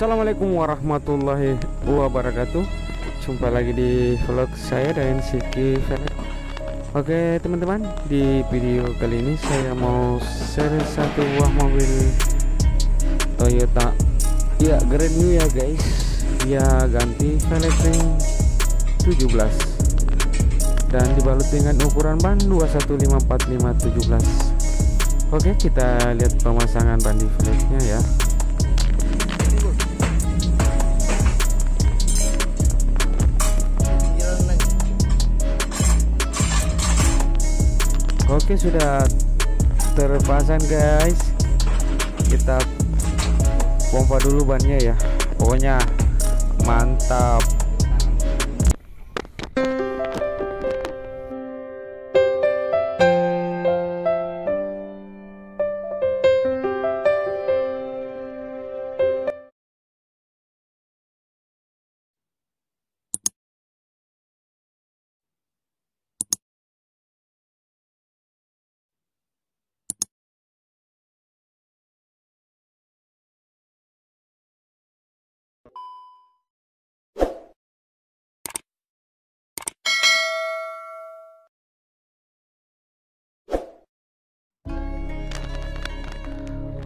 Assalamualaikum warahmatullahi wabarakatuh. Jumpa lagi di vlog saya dan Siki Velek. Oke teman-teman, di video kali ini saya mau share satu buah mobil Toyota ya Grand New ya guys. Dia ganti velg ring 17 dan dibalut dengan ukuran ban 2154/517. Oke, kita lihat pemasangan ban di velgnya ya. Oke, sudah terpasang guys. Kita pompa dulu bannya ya. Pokoknya mantap.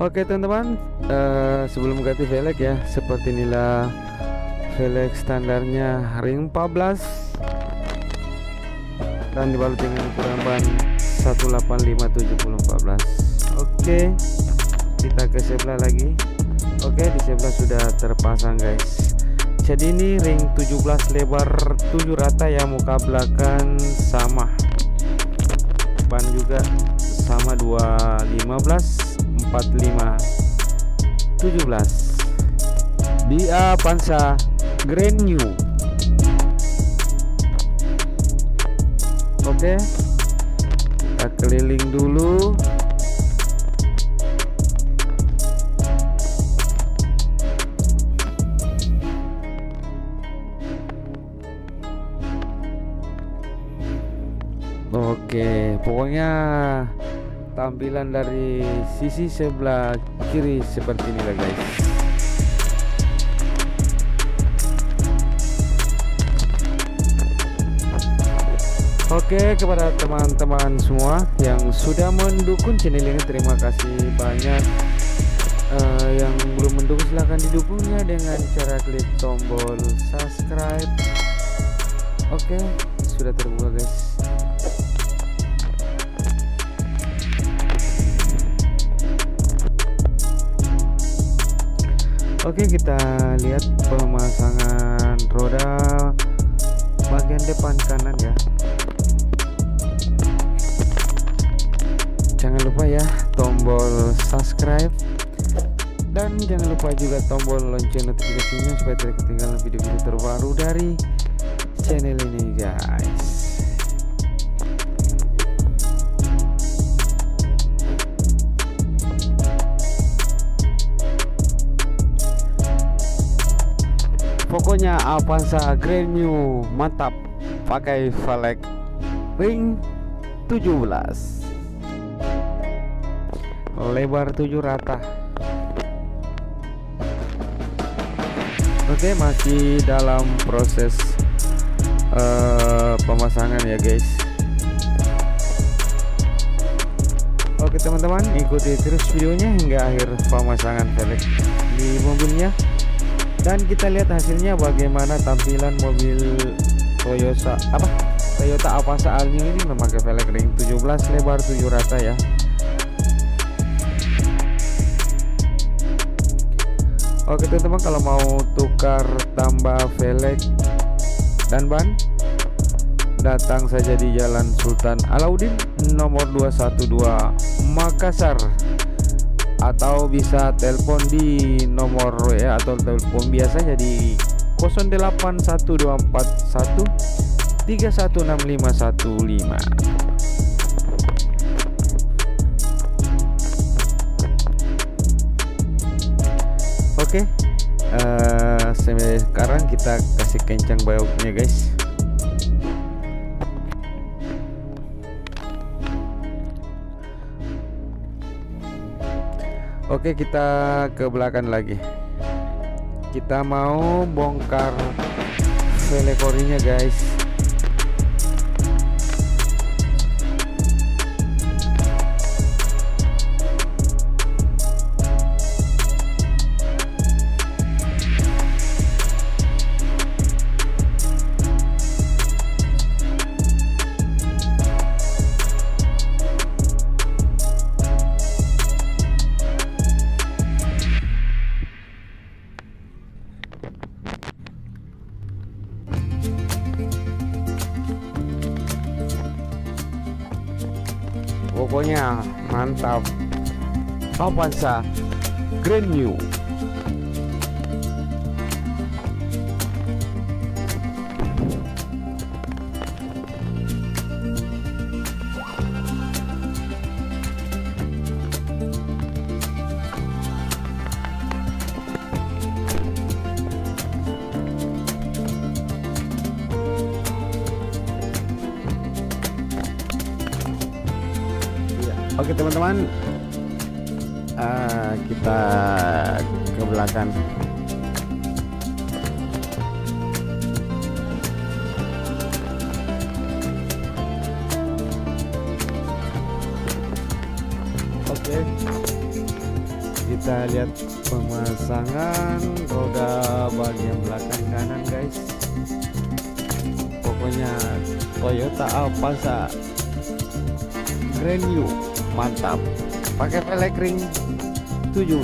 Oke teman-teman, sebelum ganti velg ya, seperti inilah velg standarnya ring 14 dan dibalut dengan ukuran ban 185/7014. Oke, kita ke sebelah lagi. Oke, di sebelah sudah terpasang guys. Jadi ini ring 17 lebar 7 rata ya, muka belakang sama, ban juga sama 215/45/17 di Avanza Grand New. Oke, kita keliling dulu. Oke, pokoknya tampilan dari sisi sebelah kiri seperti ini lah guys. Oke, kepada teman-teman semua yang sudah mendukung channel ini, terima kasih banyak. Yang belum mendukung silahkan didukungnya dengan cara klik tombol subscribe. Oke, sudah terbuka guys. Oke, kita lihat pemasangan roda bagian depan kanan ya. Jangan lupa ya tombol subscribe dan jangan lupa juga tombol lonceng notifikasinya supaya tidak ketinggalan video-video terbaru dari channel ini guys. Pokoknya Avanza Grand New mantap, pakai velg ring 17 lebar 7 rata. Oke, masih dalam proses pemasangan ya guys. Oke teman-teman, ikuti terus videonya hingga akhir pemasangan velg di mobilnya. Dan kita lihat hasilnya bagaimana tampilan mobil Toyota Avanza All New ini memakai velg ring 17 lebar 7 rata ya. Oke teman-teman, kalau mau tukar tambah velg dan ban, datang saja di Jalan Sultan Alauddin nomor 212 Makassar, atau bisa telepon di nomor WA atau telepon biasa di 081241 316515. Oke, sekarang kita kasih kencang bautnya guys. Oke, kita ke belakang lagi. kita mau bongkar velg orinya guys. Pokoknya mantap. Avanza Grand New. Oke teman-teman, kita ke belakang. Oke, kita lihat pemasangan roda bagian belakang kanan guys. Pokoknya Toyota Avanza Grand New mantap, pakai velg ring 17.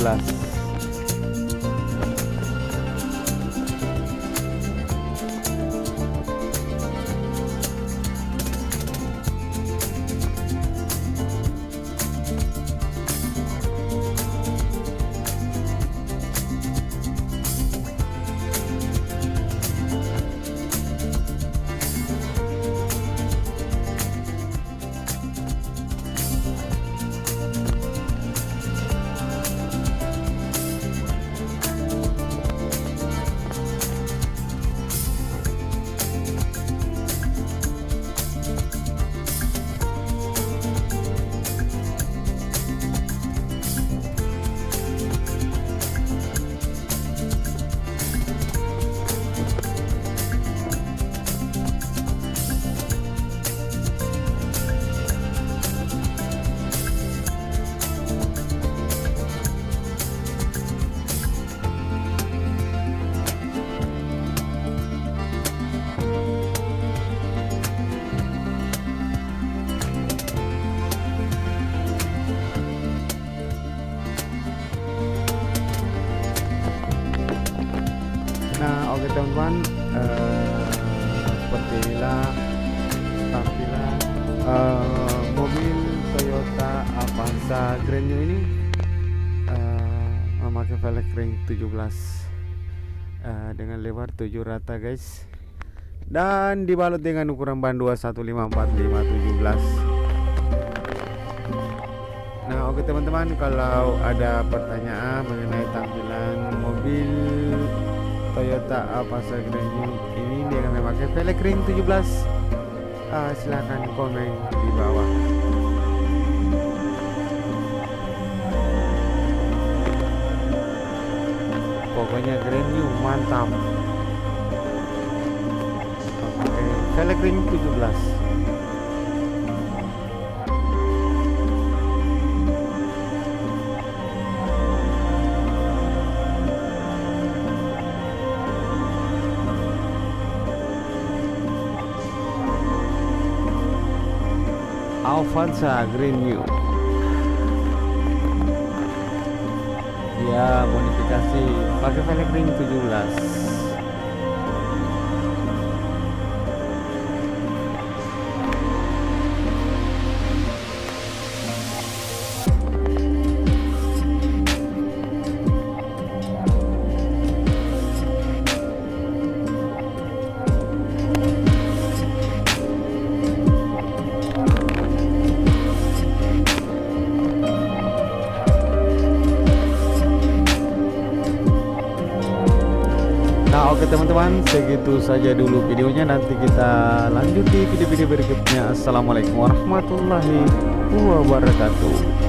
Nah oke teman-teman, seperti inilah tampilan mobil Toyota Avanza Grand New ini, memakai velg ring 17 dengan lebar 7 rata guys, dan dibalut dengan ukuran ban 2154/517. Nah oke teman-teman, kalau ada pertanyaan mengenai tampilan mobil Toyota Avanza Grand New ini dengan memakai velg ring 17, silahkan komen di bawah. Pokoknya Grand New mantap, pakai velg ring 17. Avanza Grand New ya, modifikasi pakai velg ring 17. Oke teman-teman, segitu saja dulu videonya. Nanti kita lanjut di video-video berikutnya. Assalamualaikum warahmatullahi wabarakatuh.